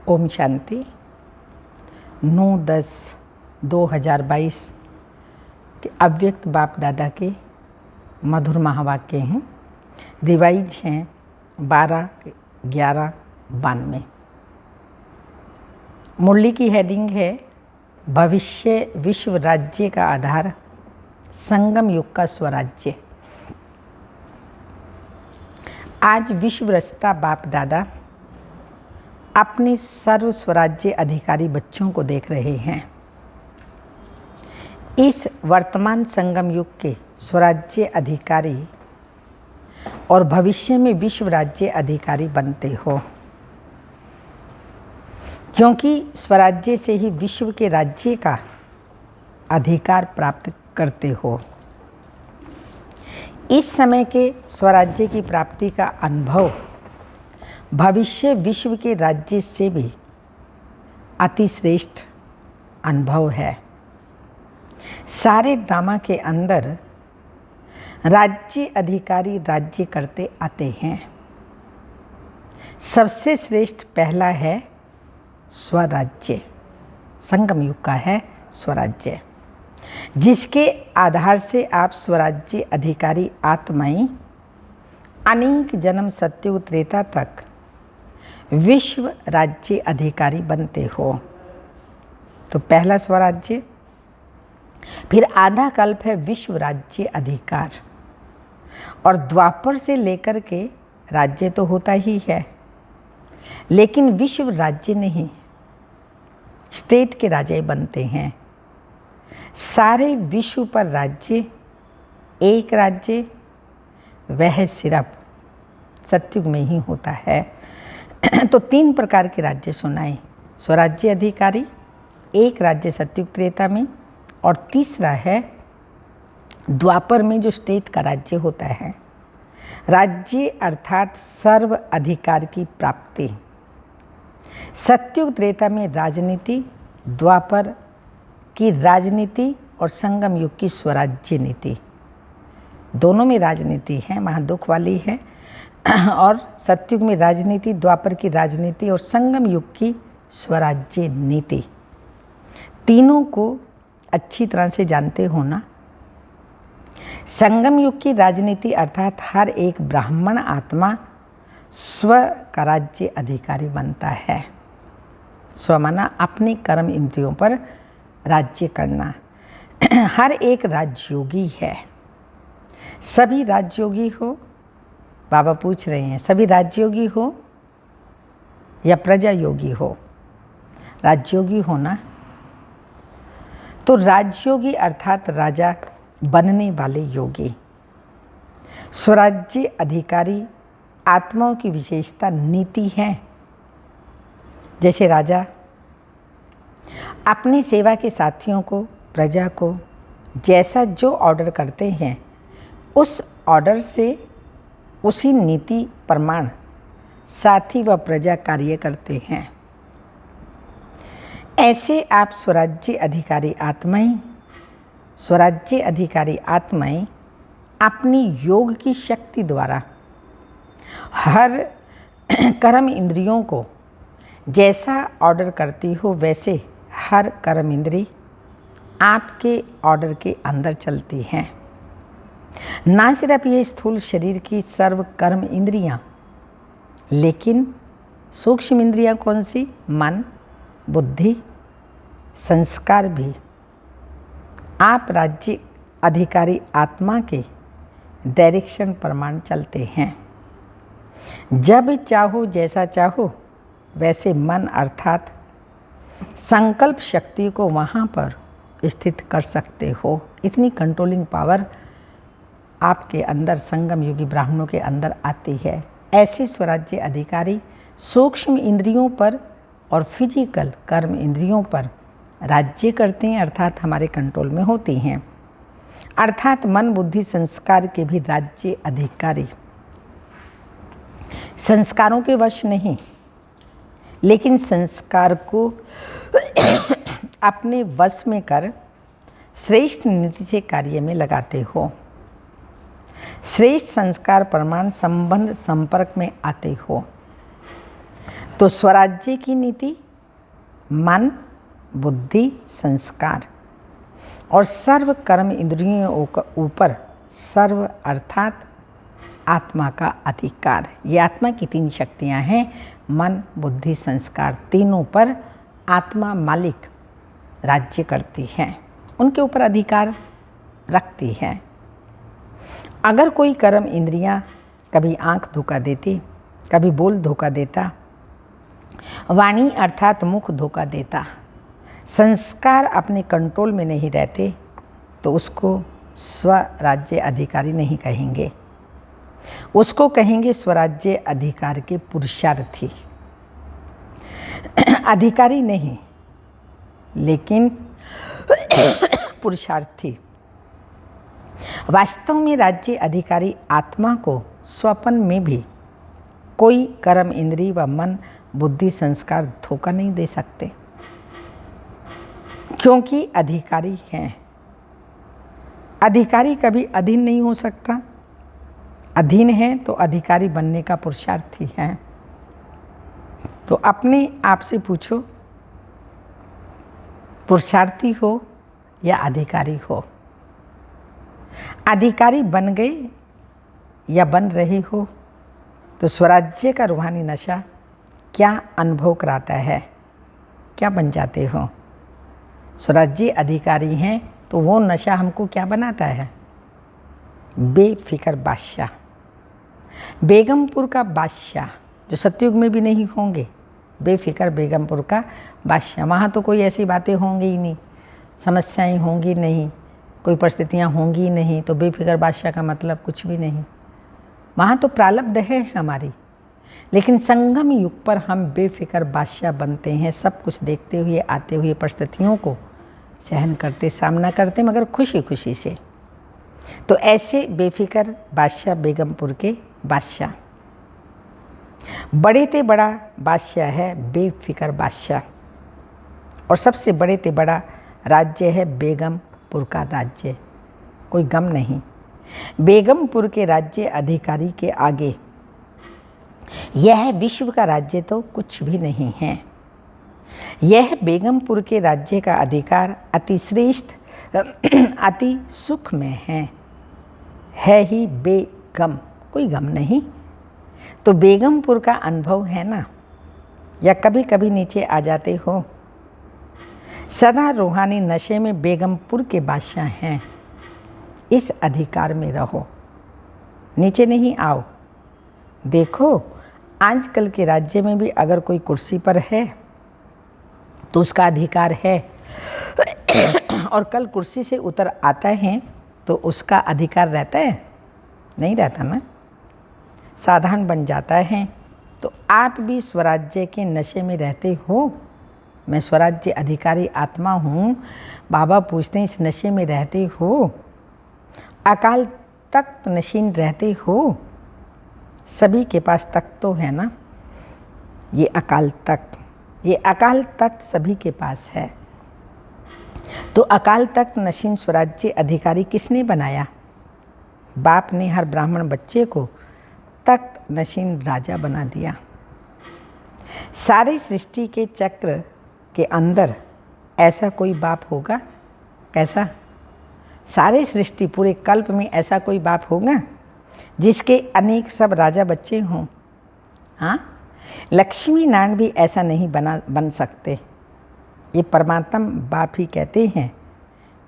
ओम शांति। 9/10/2022 के अव्यक्त बाप दादा के मधुर महावाक्य हैं। रिवाइज हैं 12/11/92। मुरली की हेडिंग है भविष्य विश्व राज्य का आधार संगम युग का स्वराज्य। आज विश्व रचता बाप दादा अपने सर्व स्वराज्य अधिकारी बच्चों को देख रहे हैं। इस वर्तमान संगम युग के स्वराज्य अधिकारी और भविष्य में विश्व राज्य अधिकारी बनते हो, क्योंकि स्वराज्य से ही विश्व के राज्य का अधिकार प्राप्त करते हो। इस समय के स्वराज्य की प्राप्ति का अनुभव भविष्य विश्व के राज्य से भी अतिश्रेष्ठ अनुभव है। सारे ड्रामा के अंदर राज्य अधिकारी राज्य करते आते हैं। सबसे श्रेष्ठ पहला है स्वराज्य, संगम युग का है स्वराज्य, जिसके आधार से आप स्वराज्य अधिकारी आत्माएं अनेक जन्म सत्युग त्रेता तक विश्व राज्य अधिकारी बनते हो। तो पहला स्वराज्य, फिर आधा कल्प है विश्व राज्य अधिकार, और द्वापर से लेकर के राज्य तो होता ही है, लेकिन विश्व राज्य नहीं, स्टेट के राजे बनते हैं। सारे विश्व पर राज्य, एक राज्य वह सिर्फ सतयुग में ही होता है। तो 3 प्रकार के राज्य सुनाए, स्वराज्य अधिकारी, एक राज्य सतयुग त्रेता में, और तीसरा है द्वापर में जो स्टेट का राज्य होता है। राज्य अर्थात सर्व अधिकार की प्राप्ति। सतयुग त्रेता में राजनीति, द्वापर की राजनीति और संगम युग की स्वराज्य नीति। दोनों में राजनीति है, वहाँ दुख वाली है, और सतयुग में राजनीति, द्वापर की राजनीति और संगम युग की स्वराज्य नीति। तीनों को अच्छी तरह से जानते हो ना। संगम युग की राजनीति अर्थात हर एक ब्राह्मण आत्मा स्व का राज्य अधिकारी बनता है। स्व माना अपने कर्म इंद्रियों पर राज्य करना। हर एक राजयोगी है। सभी राजयोगी हो? बाबा पूछ रहे हैं, सभी राजयोगी हो या प्रजा योगी हो? राजयोगी हो ना। तो राजयोगी अर्थात राजा बनने वाले योगी। स्वराज्य अधिकारी आत्माओं की विशेषता नीति है। जैसे राजा अपनी सेवा के साथियों को, प्रजा को जैसा जो ऑर्डर करते हैं, उस ऑर्डर से उसी नीति प्रमाण साथी व प्रजा कार्य करते हैं। ऐसे आप स्वराज्य अधिकारी आत्माएं अपनी योग की शक्ति द्वारा हर कर्म इंद्रियों को जैसा ऑर्डर करती हो, वैसे हर कर्म इंद्री आपके ऑर्डर के अंदर चलती हैं। ना सिर्फ ये स्थूल शरीर की सर्व कर्म इंद्रियां, लेकिन सूक्ष्म इंद्रियां कौन सी? मन, बुद्धि, संस्कार भी आप राज्य अधिकारी आत्मा के डायरेक्शन प्रमाण चलते हैं। जब चाहो, जैसा चाहो, वैसे मन अर्थात संकल्प शक्ति को वहाँ पर स्थित कर सकते हो। इतनी कंट्रोलिंग पावर आपके अंदर संगम युगी ब्राह्मणों के अंदर आती है। ऐसे स्वराज्य अधिकारी सूक्ष्म इंद्रियों पर और फिजिकल कर्म इंद्रियों पर राज्य करते हैं, अर्थात हमारे कंट्रोल में होती हैं। अर्थात मन, बुद्धि, संस्कार के भी राज्य अधिकारी। संस्कारों के वश नहीं, लेकिन संस्कार को अपने वश में कर श्रेष्ठ नीति से कार्य में लगाते हो। श्रेष्ठ संस्कार प्रमाण संबंध संपर्क में आते हो। तो स्वराज्य की नीति मन, बुद्धि, संस्कार और सर्व कर्म इंद्रियों के ऊपर सर्व अर्थात आत्मा का अधिकार। ये आत्मा की 3 शक्तियाँ हैं, मन, बुद्धि, संस्कार। तीनों पर आत्मा मालिक राज्य करती है, उनके ऊपर अधिकार रखती है। अगर कोई कर्म इंद्रियां कभी आँख धोखा देती, कभी बोल धोखा देता, वाणी अर्थात मुख धोखा देता, संस्कार अपने कंट्रोल में नहीं रहते, तो उसको स्वराज्य अधिकारी नहीं कहेंगे, उसको कहेंगे स्वराज्य अधिकार के पुरुषार्थी। अधिकारी नहीं, लेकिन पुरुषार्थी। वास्तव में राज्य अधिकारी आत्मा को स्वपन में भी कोई कर्म इंद्रिय व मन, बुद्धि, संस्कार धोखा नहीं दे सकते, क्योंकि अधिकारी हैं। अधिकारी कभी अधीन नहीं हो सकता। अधीन है तो अधिकारी बनने का पुरुषार्थी है। तो अपने आप से पूछो, पुरुषार्थी हो या अधिकारी हो? अधिकारी बन गए या बन रहे हो तो स्वराज्य का रूहानी नशा क्या अनुभव कराता है? क्या बन जाते हो? स्वराज्य अधिकारी हैं तो वो नशा हमको क्या बनाता है? बेफिक्र बादशाह, बेगमपुर का बादशाह, जो सतयुग में भी नहीं होंगे। बेफिक्र बेगमपुर का बादशाह। वहाँ तो कोई ऐसी बातें होंगी ही नहीं, समस्याएं होंगी नहीं, कोई परिस्थितियाँ होंगी ही नहीं, तो बेफिक्र बादशाह का मतलब कुछ भी नहीं। वहाँ तो प्रारब्ध है हमारी, लेकिन संगम युग पर हम बेफिक्र बादशाह बनते हैं, सब कुछ देखते हुए, आते हुए परिस्थितियों को सहन करते, सामना करते, मगर खुशी खुशी से। तो ऐसे बेफिक्र बादशाह, बेगमपुर के बादशाह, बड़े ते बड़ा बादशाह है बेफिक्र बादशाह, और सबसे बड़े ते बड़ा राज्य है बेगमपुर का राज्य। कोई गम नहीं। बेगमपुर के राज्य अधिकारी के आगे यह विश्व का राज्य तो कुछ भी नहीं है। यह बेगमपुर के राज्य का अधिकार अति श्रेष्ठ, अति सुख में है ही बेगम, कोई गम नहीं। तो बेगमपुर का अनुभव है ना, या कभी कभी नीचे आ जाते हो? सदा रूहानी नशे में बेगमपुर के बादशाह हैं, इस अधिकार में रहो, नीचे नहीं आओ। देखो आजकल के राज्य में भी अगर कोई कुर्सी पर है तो उसका अधिकार है, और कल कुर्सी से उतर आता है तो उसका अधिकार रहता है? नहीं रहता ना, साधारण बन जाता है। तो आप भी स्वराज्य के नशे में रहते हो। मैं स्वराज्य अधिकारी आत्मा हूँ, बाबा पूछते हैं इस नशे में रहते हो? अकाल तख्त नशीन रहते हो? सभी के पास तख्त तो है ना, ये अकाल तख्त, ये अकाल तख्त सभी के पास है। तो अकाल तख्त नशीन स्वराज्य अधिकारी किसने बनाया? बाप ने हर ब्राह्मण बच्चे को तख्त नशीन राजा बना दिया। सारी सृष्टि के चक्र के अंदर ऐसा कोई बाप होगा? कैसा? सारे सृष्टि पूरे कल्प में ऐसा कोई बाप होगा जिसके अनेक सब राजा बच्चे हों? हाँ, लक्ष्मी नारायण भी ऐसा नहीं बन सकते। ये परमात्मा बाप ही कहते हैं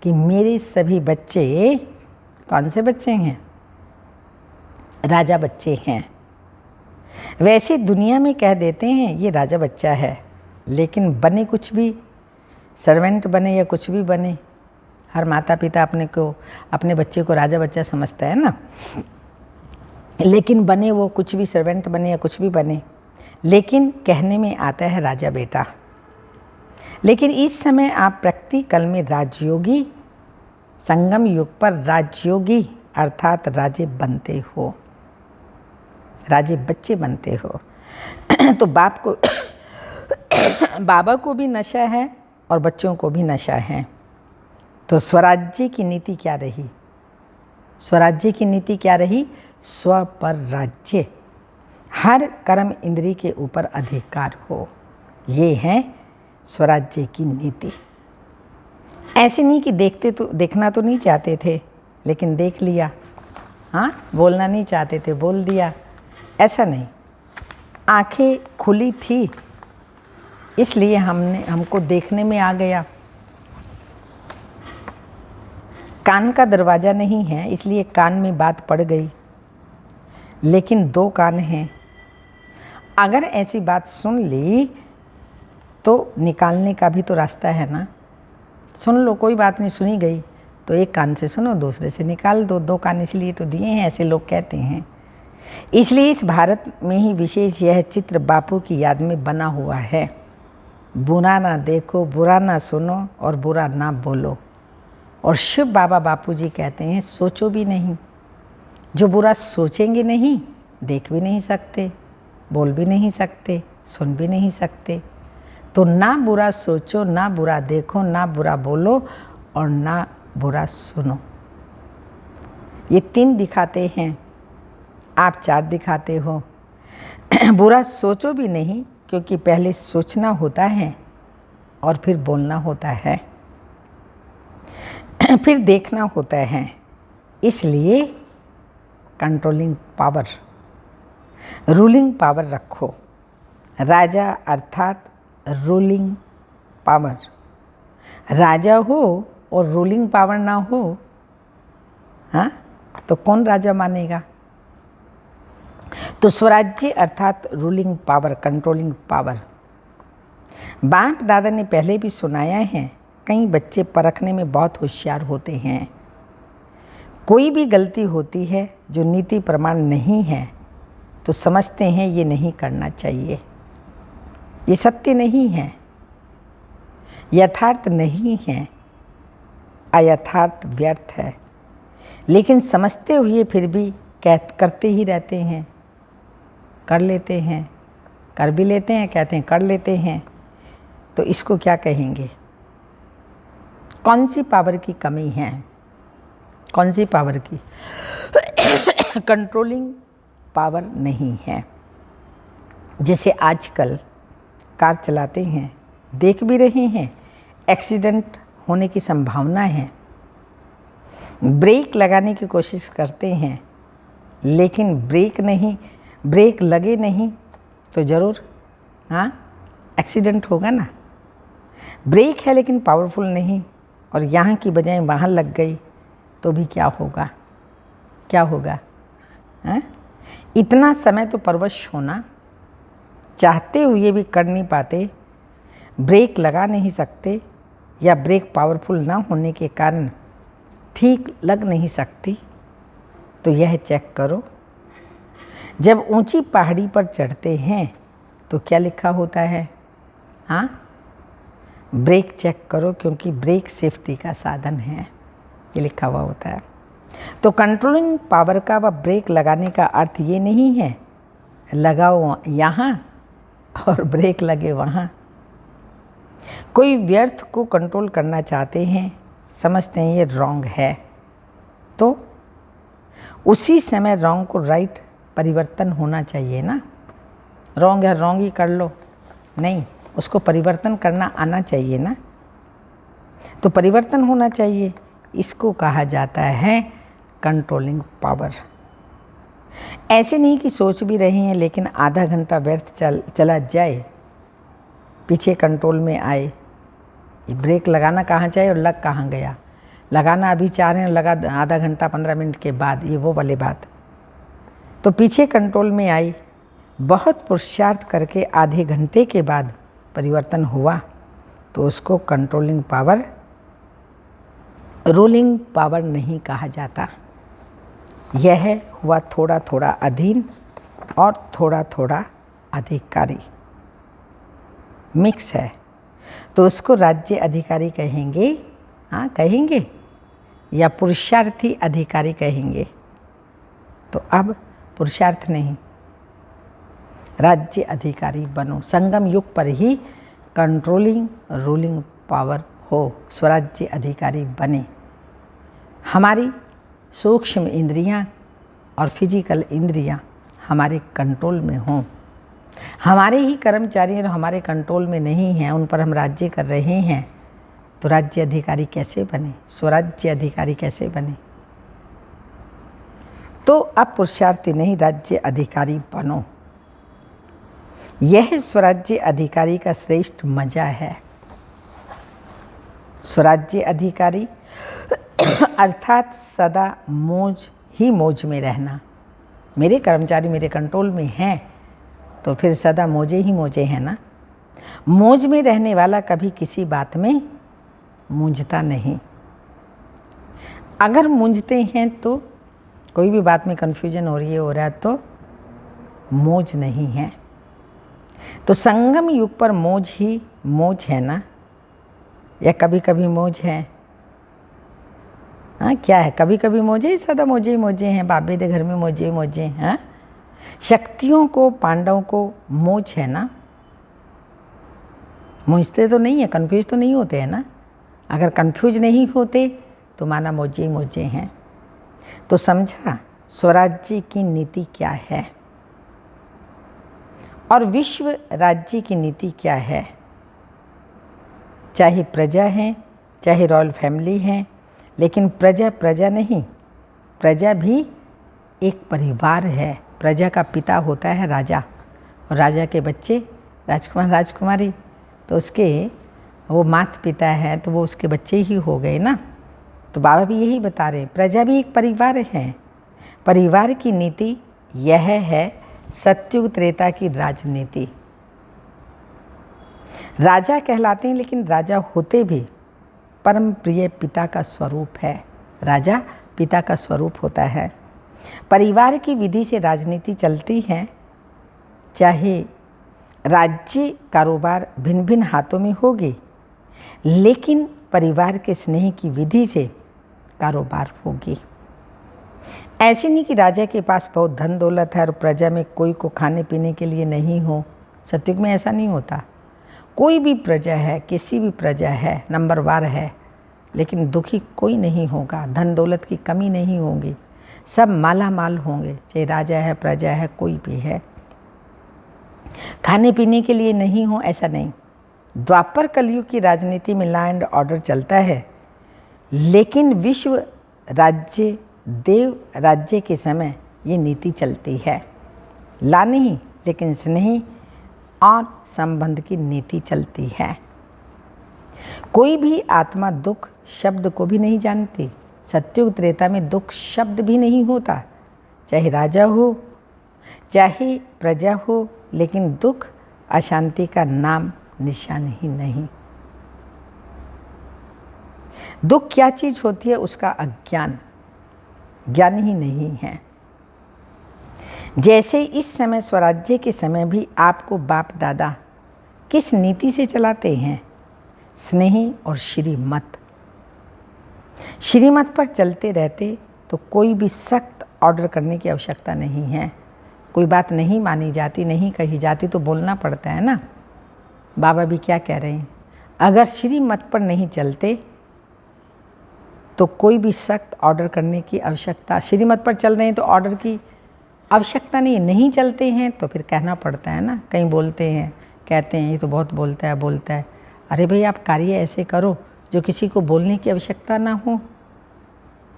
कि मेरे सभी बच्चे कौन से बच्चे हैं? राजा बच्चे हैं। वैसे दुनिया में कह देते हैं ये राजा बच्चा है, लेकिन बने कुछ भी, सर्वेंट बने या कुछ भी बने, हर माता पिता अपने बच्चे को राजा बच्चा समझता है ना, लेकिन बने वो कुछ भी, सर्वेंट बने या कुछ भी बने, लेकिन कहने में आता है राजा बेटा। लेकिन इस समय आप प्रैक्टिकल में राजयोगी, संगम युग पर राजयोगी अर्थात राजे बनते हो, राजे बच्चे बनते हो। तो बाप को बाबा को भी नशा है और बच्चों को भी नशा है। तो स्वराज्य की नीति क्या रही? स्वराज्य की नीति क्या रही? स्व पर राज्य। हर कर्म इंद्री के ऊपर अधिकार हो। ये है स्वराज्य की नीति। ऐसे नहीं कि देखना तो नहीं चाहते थे लेकिन देख लिया, हाँ, बोलना नहीं चाहते थे बोल दिया, ऐसा नहीं। आंखें खुली थी इसलिए हमको देखने में आ गया। कान का दरवाज़ा नहीं है इसलिए कान में बात पड़ गई, लेकिन दो कान हैं। अगर ऐसी बात सुन ली तो निकालने का भी तो रास्ता है ना। सुन लो, कोई बात नहीं, सुनी गई तो एक कान से सुनो, दूसरे से निकाल दो। दो कान इसलिए तो दिए हैं, ऐसे लोग कहते हैं। इसलिए इस भारत में ही विशेष यह चित्र बापू की याद में बना हुआ है। बुरा ना देखो, बुरा ना सुनो और बुरा ना बोलो। और शिव बाबा बापू जी कहते हैं सोचो भी नहीं। जो बुरा सोचेंगे नहीं, देख भी नहीं सकते, बोल भी नहीं सकते, सुन भी नहीं सकते। तो ना बुरा सोचो, ना बुरा देखो, ना बुरा बोलो और ना बुरा सुनो। ये 3 दिखाते हैं, आप 4 दिखाते हो। बुरा सोचो भी नहीं, क्योंकि पहले सोचना होता है और फिर बोलना होता है, फिर देखना होता है। इसलिए कंट्रोलिंग पावर, रूलिंग पावर रखो। राजा अर्थात रूलिंग पावर। राजा हो और रूलिंग पावर ना हो, हाँ, तो कौन राजा मानेगा। तो स्वराज्य अर्थात रूलिंग पावर, कंट्रोलिंग पावर। बाप दादा ने पहले भी सुनाया है, कई बच्चे परखने में बहुत होशियार होते हैं। कोई भी गलती होती है जो नीति प्रमाण नहीं है तो समझते हैं ये नहीं करना चाहिए, ये सत्य नहीं है, यथार्थ नहीं है, अयथार्थ व्यर्थ है। लेकिन समझते हुए फिर भी करते ही रहते हैं, कर लेते हैं, कर भी लेते हैं, कहते हैं कर लेते हैं। तो इसको क्या कहेंगे? कौन सी पावर की कमी है? कौन सी पावर की? कंट्रोलिंग पावर नहीं है। जैसे आजकल कार चलाते हैं, देख भी रहे हैं एक्सीडेंट होने की संभावना है, ब्रेक लगाने की कोशिश करते हैं, लेकिन ब्रेक लगे नहीं तो ज़रूर, हाँ, एक्सीडेंट होगा ना। ब्रेक है लेकिन पावरफुल नहीं और यहाँ की बजाय वहाँ लग गई तो भी क्या होगा? क्या होगा? हाँ? इतना समय तो परवश होना, चाहते हुए भी कर नहीं पाते, ब्रेक लगा नहीं सकते या ब्रेक पावरफुल ना होने के कारण ठीक लग नहीं सकती। तो यह चेक करो, जब ऊंची पहाड़ी पर चढ़ते हैं तो क्या लिखा होता है? हाँ, ब्रेक चेक करो, क्योंकि ब्रेक सेफ्टी का साधन है, ये लिखा हुआ होता है। तो कंट्रोलिंग पावर का व ब्रेक लगाने का अर्थ ये नहीं है लगाओ यहाँ और ब्रेक लगे वहाँ। कोई व्यर्थ को कंट्रोल करना चाहते हैं, समझते हैं ये रॉन्ग है, तो उसी समय रॉन्ग को राइट परिवर्तन होना चाहिए ना। रॉन्ग है रॉन्ग ही कर लो, नहीं, उसको परिवर्तन करना आना चाहिए ना। तो परिवर्तन होना चाहिए, इसको कहा जाता है कंट्रोलिंग पावर। ऐसे नहीं कि सोच भी रहे हैं लेकिन आधा घंटा व्यर्थ चला जाए, पीछे कंट्रोल में आए। ये ब्रेक लगाना कहाँ चाहिए और लग कहाँ गया? लगाना अभी चाह रहे हैं, लगा आधा घंटा 15 मिनट के बाद, ये वो वाली बात। तो पीछे कंट्रोल में आई, बहुत पुरुषार्थ करके आधे घंटे के बाद परिवर्तन हुआ तो उसको कंट्रोलिंग पावर, रूलिंग पावर नहीं कहा जाता। यह हुआ थोड़ा थोड़ा अधीन और थोड़ा थोड़ा अधिकारी, मिक्स है। तो उसको राज्य अधिकारी कहेंगे, हाँ कहेंगे, या पुरुषार्थी अधिकारी कहेंगे। तो अब पुरुषार्थ नहीं, राज्य अधिकारी बनो। संगम युग पर ही कंट्रोलिंग रूलिंग पावर हो, स्वराज्य अधिकारी बने। हमारी सूक्ष्म इंद्रियां और फिजिकल इंद्रियां हमारे कंट्रोल में हों। हमारे ही कर्मचारी अगर हमारे कंट्रोल में नहीं हैं, उन पर हम राज्य कर रहे हैं, तो राज्य अधिकारी कैसे बने, स्वराज्य अधिकारी कैसे बने। तो अब पुरुषार्थी नहीं, राज्य अधिकारी बनो। यह स्वराज्य अधिकारी का श्रेष्ठ मजा है। स्वराज्य अधिकारी अर्थात सदा मौज ही मौज में रहना। मेरे कर्मचारी मेरे कंट्रोल में हैं तो फिर सदा मौजे ही मौजे हैं ना। मौज में रहने वाला कभी किसी बात में मूंझता नहीं। अगर मूंझते हैं तो कोई भी बात में कन्फ्यूजन हो रहा है तो मौज नहीं है। तो संगम युग पर मौज ही मौज है ना, या कभी कभी मौज है? हाँ, क्या है? कभी कभी मौजे, सदा मौजे ही मौजे हैं। बाबे दे घर में मौजे ही मौजे हैं। हाँ? शक्तियों को, पांडवों को मौज है ना। मूंझते तो नहीं है, कन्फ्यूज तो नहीं होते हैं ना। अगर कन्फ्यूज नहीं होते तो माना मौजे ही मौजे हैं। तो समझा स्वराज्य की नीति क्या है और विश्व राज्य की नीति क्या है। चाहे प्रजा है, चाहे रॉयल फैमिली है, लेकिन प्रजा प्रजा नहीं, प्रजा भी एक परिवार है। प्रजा का पिता होता है राजा, और राजा के बच्चे राजकुमार राजकुमारी, तो उसके वो माता पिता हैं तो वो उसके बच्चे ही हो गए ना। तो बाबा भी यही बता रहे हैं, प्रजा भी एक परिवार है। परिवार की नीति यह है सतयुग त्रेता की राजनीति। राजा कहलाते हैं, लेकिन राजा होते भी परम प्रिय पिता का स्वरूप है। राजा पिता का स्वरूप होता है। परिवार की विधि से राजनीति चलती है। चाहे राज्य कारोबार भिन्न भिन्न हाथों में होगी, लेकिन परिवार के स्नेह की विधि से कारोबार होगी। ऐसे नहीं कि राजा के पास बहुत धन दौलत है और प्रजा में कोई को खाने पीने के लिए नहीं हो। सतयुग में ऐसा नहीं होता। कोई भी प्रजा है, किसी भी प्रजा है, नंबरवार है, लेकिन दुखी कोई नहीं होगा। धन दौलत की कमी नहीं होगी, सब माला माल होंगे। चाहे राजा है, प्रजा है, कोई भी है। खाने पीने के लिए नहीं हो, ऐसा नहीं। द्वापर कलयुग की राजनीति में लॉ एंड ऑर्डर चलता है, लेकिन विश्व राज्य देव राज्य के समय ये नीति चलती है। ला नहीं, लेकिन स्नेह और संबंध की नीति चलती है। कोई भी आत्मा दुख शब्द को भी नहीं जानती। सतयुग त्रेता में दुख शब्द भी नहीं होता, चाहे राजा हो चाहे प्रजा हो, लेकिन दुख अशांति का नाम निशान ही नहीं। दुख क्या चीज होती है, उसका अज्ञान, ज्ञान ही नहीं है। जैसे इस समय स्वराज्य के समय भी आपको बाप दादा किस नीति से चलाते हैं, स्नेही और श्रीमत। श्रीमत पर चलते रहते तो कोई भी सख्त ऑर्डर करने की आवश्यकता नहीं है। कोई बात नहीं मानी जाती, नहीं कही जाती तो बोलना पड़ता है ना। बाबा भी क्या कह रहे हैं, अगर श्रीमत पर नहीं चलते तो कोई भी सख्त ऑर्डर करने की आवश्यकता, श्रीमत पर चल रहे हैं तो ऑर्डर की आवश्यकता नहीं चलते हैं तो फिर कहना पड़ता है ना। कहीं बोलते हैं, कहते हैं ये तो बहुत बोलता है। अरे भाई, आप कार्य ऐसे करो जो किसी को बोलने की आवश्यकता ना हो।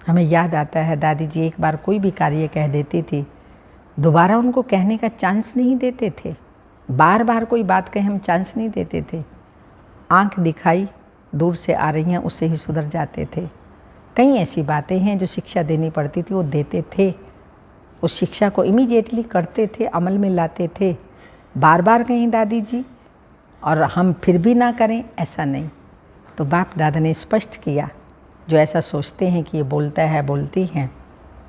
हमें याद आता है दादी जी एक बार कोई भी कार्य कह देती थी, दोबारा उनको कहने का चांस नहीं देते थे। बार बार कोई बात कहे हम चांस नहीं देते थे। आंख दिखाई दूर से आ रही हैं, उससे ही सुधर जाते थे। कई ऐसी बातें हैं जो शिक्षा देनी पड़ती थी, वो देते थे। उस शिक्षा को इमीडिएटली करते थे, अमल में लाते थे। बार बार कहें दादी जी और हम फिर भी ना करें, ऐसा नहीं। तो बाप दादा ने स्पष्ट किया, जो ऐसा सोचते हैं कि ये बोलता है बोलती हैं,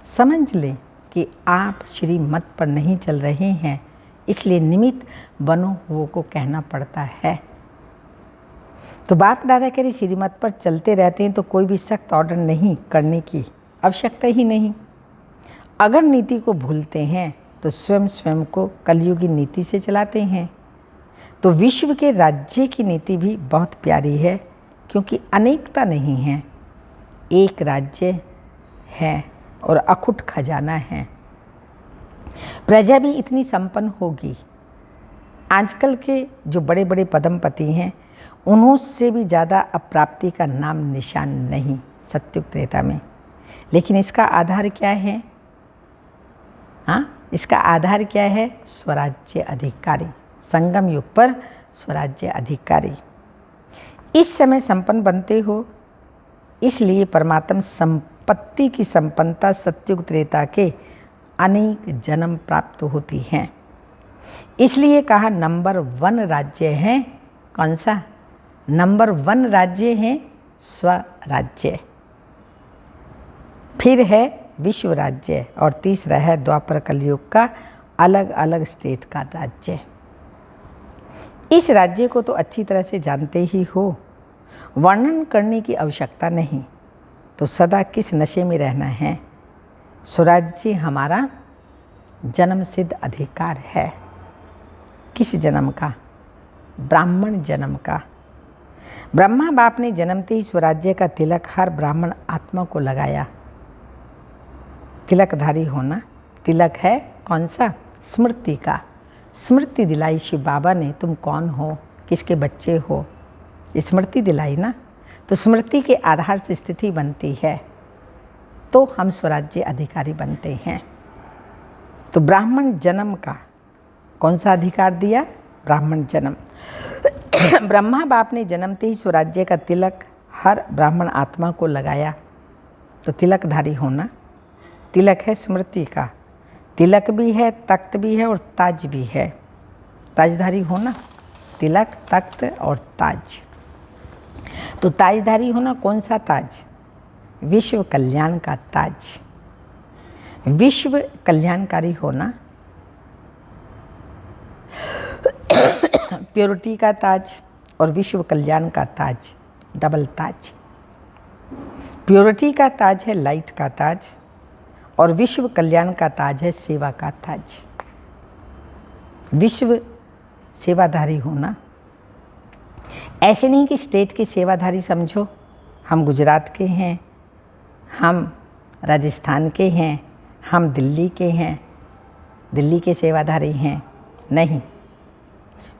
समझ लें कि आप श्रीमत पर नहीं चल रहे हैं, इसलिए निमित्त बनो हुओं को कहना पड़ता है। तो बाप दादा कह रहे श्रीमत पर चलते रहते हैं तो कोई भी सख्त ऑर्डर नहीं करने की आवश्यकता ही नहीं। अगर नीति को भूलते हैं तो स्वयं को कलयुगी नीति से चलाते हैं। तो विश्व के राज्य की नीति भी बहुत प्यारी है, क्योंकि अनेकता नहीं है, एक राज्य है और अखुट खजाना है। प्रजा भी इतनी संपन्न होगी। आजकल के जो बड़े बड़े पदमपति हैं उन्हों से भी ज़्यादा अप्राप्ति का नाम निशान नहीं सत्युग त्रेता में। लेकिन इसका आधार क्या है? इसका आधार क्या है? स्वराज्य अधिकारी, संगम युग पर स्वराज्य अधिकारी। इस समय संपन्न बनते हो, इसलिए परमात्म संपत्ति की संपन्नता सत्युग त्रेता के अनेक जन्म प्राप्त होती हैं। इसलिए कहा नंबर 1 राज्य है कौन सा? नंबर 1 राज्य है स्वराज्य, फिर है विश्व राज्य और तीसरा है द्वापर कलयुग का अलग अलग स्टेट का राज्य। इस राज्य को तो अच्छी तरह से जानते ही हो, वर्णन करने की आवश्यकता नहीं। तो सदा किस नशे में रहना है? स्वराज्य हमारा जन्म सिद्ध अधिकार है। किस जन्म का? ब्राह्मण जन्म का। ब्रह्मा बाप ने जन्मते ही स्वराज्य का तिलक हर ब्राह्मण आत्मा को लगाया। तिलकधारी होना, तिलक है कौन सा? स्मृति का। स्मृति दिलाई शिव बाबा ने, तुम कौन हो, किसके बच्चे हो, स्मृति दिलाई ना। तो स्मृति के आधार से स्थिति बनती है, तो हम स्वराज्य अधिकारी बनते हैं। तो ब्राह्मण जन्म का कौन सा अधिकार दिया? ब्राह्मण जन्म। ब्रह्मा बाप ने जन्मते ही स्वराज्य का तिलक हर ब्राह्मण आत्मा को लगाया। तो तिलकधारी होना, तिलक है स्मृति का। तिलक भी है, तख्त भी है और ताज भी है। ताजधारी होना, तिलक, तख्त और ताज। तो ताजधारी होना, कौन सा ताज? विश्व कल्याण का ताज। विश्व कल्याणकारी होना, प्योरिटी का ताज और विश्व कल्याण का ताज, डबल ताज। प्योरिटी का ताज है लाइट का ताज और विश्व कल्याण का ताज है सेवा का ताज। विश्व सेवाधारी होना, ऐसे नहीं कि स्टेट के सेवाधारी समझो, हम गुजरात के हैं, हम राजस्थान के हैं, हम दिल्ली के हैं, दिल्ली के सेवाधारी हैं, नहीं।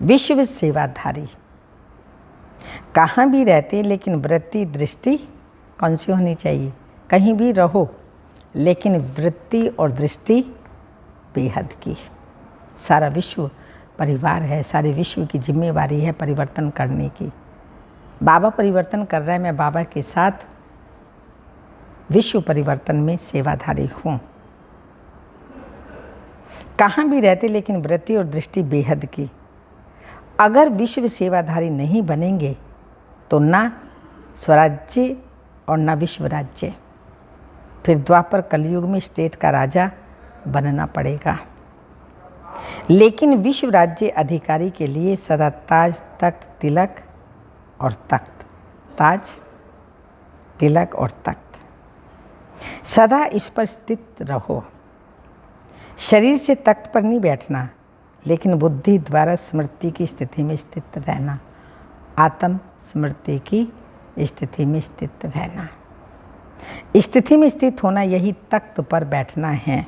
विश्व सेवाधारी कहाँ भी रहते हैं, लेकिन वृत्ति दृष्टि कौन सी होनी चाहिए? कहीं भी रहो लेकिन वृत्ति और दृष्टि बेहद की। सारा विश्व परिवार है, सारे विश्व की जिम्मेवारी है परिवर्तन करने की। बाबा परिवर्तन कर रहा है, मैं बाबा के साथ विश्व परिवर्तन में सेवाधारी हूँ। कहाँ भी रहते लेकिन वृत्ति और दृष्टि बेहद की। अगर विश्व सेवाधारी नहीं बनेंगे तो ना स्वराज्य और ना विश्व राज्य, फिर द्वापर कलयुग में स्टेट का राजा बनना पड़ेगा। लेकिन विश्व राज्य अधिकारी के लिए सदा ताज, तख्त, तिलक और तख्त, ताज, तिलक और तख्त, सदा इस पर स्थित रहो। शरीर से तख्त पर नहीं बैठना, लेकिन बुद्धि द्वारा स्मृति की स्थिति में स्थित रहना, आत्म स्मृति की स्थिति में स्थित रहना। स्थिति में स्थित होना, यही तख्त पर बैठना है।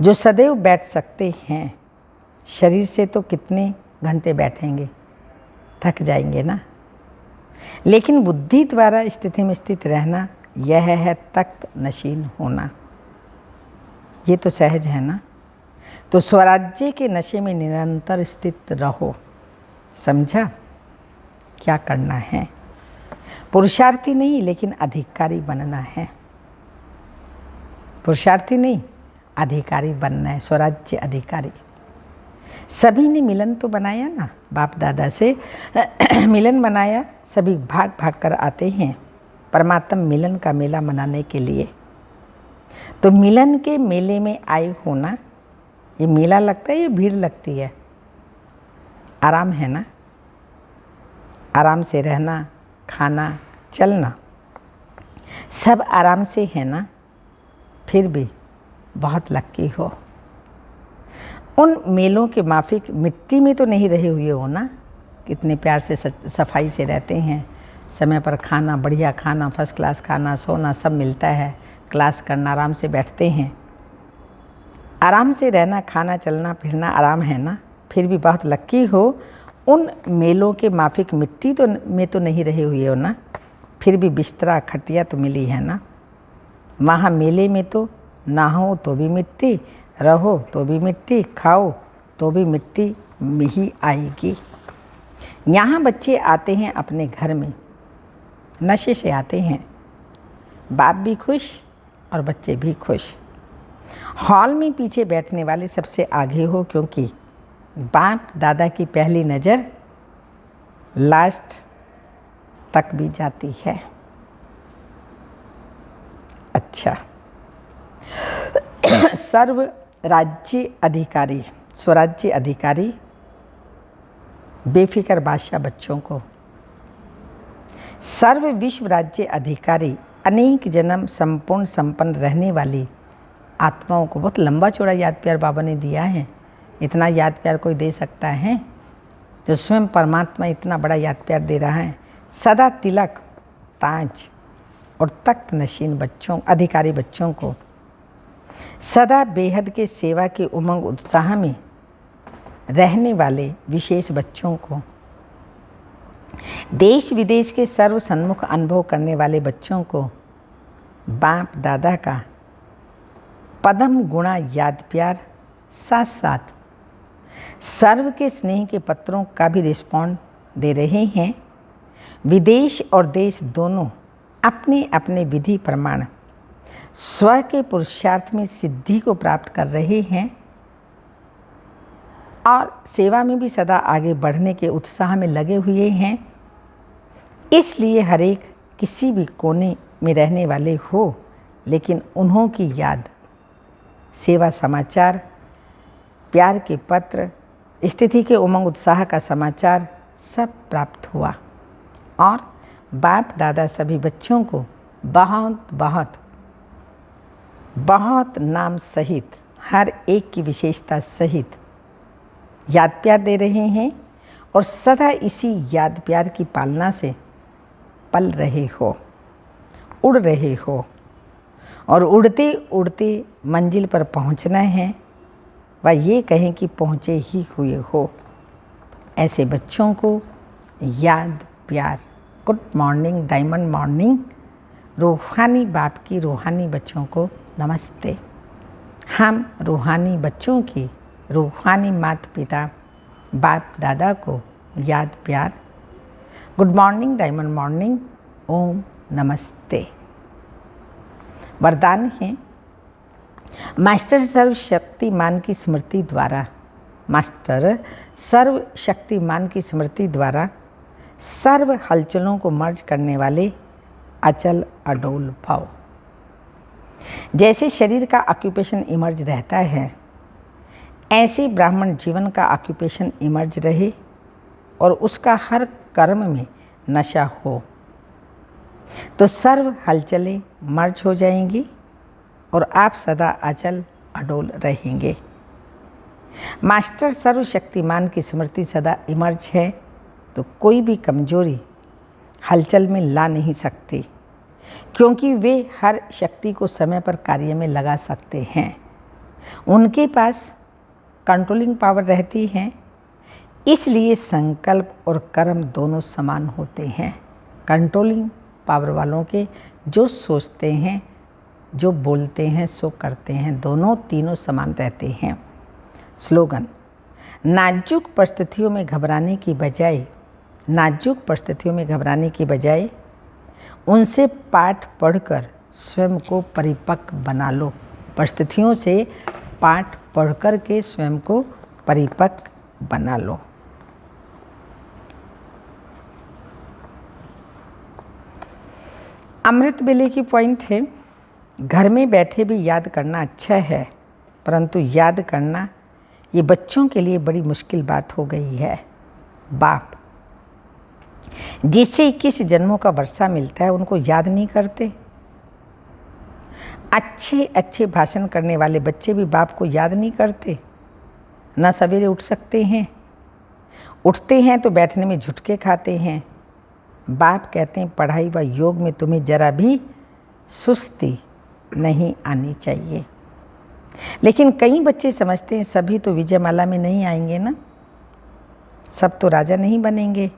जो सदैव बैठ सकते हैं, शरीर से तो कितने घंटे बैठेंगे, थक जाएंगे ना। लेकिन बुद्धि द्वारा स्थिति में स्थित रहना, यह है तख्त नशीन होना। ये तो सहज है ना। तो स्वराज्य के नशे में निरंतर स्थित रहो। समझा क्या करना है? पुरुषार्थी नहीं, लेकिन अधिकारी बनना है। पुरुषार्थी नहीं, अधिकारी बनना है, स्वराज्य अधिकारी। सभी ने मिलन तो बनाया ना, बाप दादा से मिलन बनाया, सभी भाग भाग कर आते हैं परमात्मा मिलन का मेला मनाने के लिए। तो मिलन के मेले में आए होना, ये मेला लगता है, ये भीड़ लगती है? आराम है ना, आराम से रहना, खाना, चलना, सब आराम से है ना। फिर भी बहुत लक्की हो। उन मेलों के माफिक मिट्टी में तो नहीं रहे हुए हो ना। कितने प्यार से सफाई से रहते हैं, समय पर खाना, बढ़िया खाना, फर्स्ट क्लास खाना, सोना सब मिलता है, क्लास करना, आराम से बैठते हैं। आराम से रहना, खाना, चलना फिरना आराम है ना। फिर भी बहुत लक्की हो, उन मेलों के माफिक मिट्टी में तो नहीं रहे हुए हो ना। फिर भी बिस्तरा खटिया तो मिली है ना। वहाँ मेले में तो नहाओ तो भी मिट्टी, रहो तो भी मिट्टी, खाओ तो भी मिट्टी में ही आएगी। यहाँ बच्चे आते हैं अपने घर में, नशे से आते हैं। बाप भी खुश और बच्चे भी खुश। हॉल में पीछे बैठने वाले सबसे आगे हो, क्योंकि बाप दादा की पहली नज़र लास्ट तक भी जाती है। अच्छा, सर्व राज्य अधिकारी, स्वराज्य अधिकारी बेफिक्र बादशाह बच्चों को, सर्व विश्व राज्य अधिकारी अनेक जन्म संपूर्ण संपन्न रहने वाली आत्माओं को। बहुत लंबा चौड़ा याद प्यार बाबा ने दिया है। इतना याद प्यार कोई दे सकता है? जो स्वयं परमात्मा इतना बड़ा याद प्यार दे रहा है। सदा तिलक, ताज और तख्त नशीन बच्चों, अधिकारी बच्चों को, सदा बेहद के सेवा के उमंग उत्साह में रहने वाले विशेष बच्चों को, देश विदेश के सर्व सन्मुख अनुभव करने वाले बच्चों को बाप दादा का पदम गुणा याद प्यार, साथ साथ सर्व के स्नेह के पत्रों का भी रिस्पॉन्ड दे रहे हैं। विदेश और देश दोनों अपने अपने विधि प्रमाण स्व के पुरुषार्थ में सिद्धि को प्राप्त कर रहे हैं और सेवा में भी सदा आगे बढ़ने के उत्साह में लगे हुए हैं। इसलिए हर एक किसी भी कोने में रहने वाले हो, लेकिन उन्हों की याद, सेवा समाचार, प्यार के पत्र, स्थिति के उमंग उत्साह का समाचार सब प्राप्त हुआ। और बाप दादा सभी बच्चों को बहुत बहुत बहुत नाम सहित, हर एक की विशेषता सहित याद प्यार दे रहे हैं और सदा इसी याद प्यार की पालना से पल रहे हो, उड़ रहे हो और उड़ते उड़ते मंजिल पर पहुंचना है, व ये कहें कि पहुँचे ही हुए हो। ऐसे बच्चों को याद प्यार, गुड मॉर्निंग, डायमंड मॉर्निंग। रूहानी बाप की रूहानी बच्चों को नमस्ते। हम रूहानी बच्चों की रूहानी माता पिता बाप दादा को याद प्यार, गुड मॉर्निंग, डायमंड मॉर्निंग, ओम नमस्ते। वरदान है, मास्टर सर्वशक्तिमान की स्मृति द्वारा, मास्टर सर्वशक्तिमान की स्मृति द्वारा सर्व हलचलों को मर्ज करने वाले अचल अडोल भाव। जैसे शरीर का ऑक्यूपेशन इमर्ज रहता है, ऐसे ब्राह्मण जीवन का ऑक्यूपेशन इमर्ज रहे और उसका हर कर्म में नशा हो, तो सर्व हलचलें मर्ज हो जाएंगी और आप सदा अचल अडोल रहेंगे। मास्टर सर्वशक्तिमान की स्मृति सदा इमर्ज है, तो कोई भी कमजोरी हलचल में ला नहीं सकती, क्योंकि वे हर शक्ति को समय पर कार्य में लगा सकते हैं। उनके पास कंट्रोलिंग पावर रहती है, इसलिए संकल्प और कर्म दोनों समान होते हैं। कंट्रोलिंग पावर वालों के जो सोचते हैं, जो बोलते हैं, सो करते हैं, दोनों तीनों समान रहते हैं। स्लोगन, नाजुक परिस्थितियों में घबराने की बजाय, नाजुक परिस्थितियों में घबराने की बजाय उनसे पाठ पढ़कर स्वयं को परिपक्व बना लो। परिस्थितियों से पाठ पढ़कर के स्वयं को परिपक्व बना लो। अमृत बेले की पॉइंट है, घर में बैठे भी याद करना अच्छा है, परंतु याद करना ये बच्चों के लिए बड़ी मुश्किल बात हो गई है। बाप जिससे 21 जन्मों का वर्षा मिलता है, उनको याद नहीं करते। अच्छे अच्छे भाषण करने वाले बच्चे भी बाप को याद नहीं करते। ना सवेरे उठ सकते हैं, उठते हैं तो बैठने में झुटके खाते हैं। बाप कहते हैं, पढ़ाई व योग में तुम्हें जरा भी सुस्ती नहीं आनी चाहिए। लेकिन कई बच्चे समझते हैं सभी तो विजयमाला में नहीं आएंगे ना, सब तो राजा नहीं बनेंगे,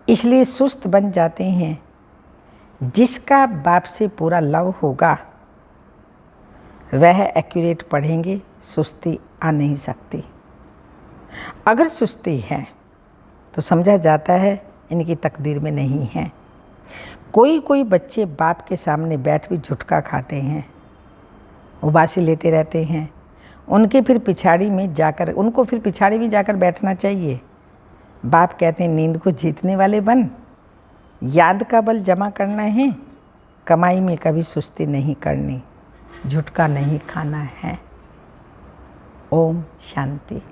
इसलिए सुस्त बन जाते हैं। जिसका बाप से पूरा लव होगा वह एक्यूरेट पढ़ेंगे, सुस्ती आ नहीं सकती। अगर सुस्ती है तो समझा जाता है इनकी तकदीर में नहीं है। कोई कोई बच्चे बाप के सामने बैठ भी झुटका खाते हैं, उबासी लेते रहते हैं, उनके फिर पिछाड़ी में जाकर उनको फिर पिछाड़ी में जाकर बैठना चाहिए। बाप कहते हैं नींद को जीतने वाले बन, याद का बल जमा करना है, कमाई में कभी सुस्ती नहीं करनी, झुटका नहीं खाना है। ओम शांति।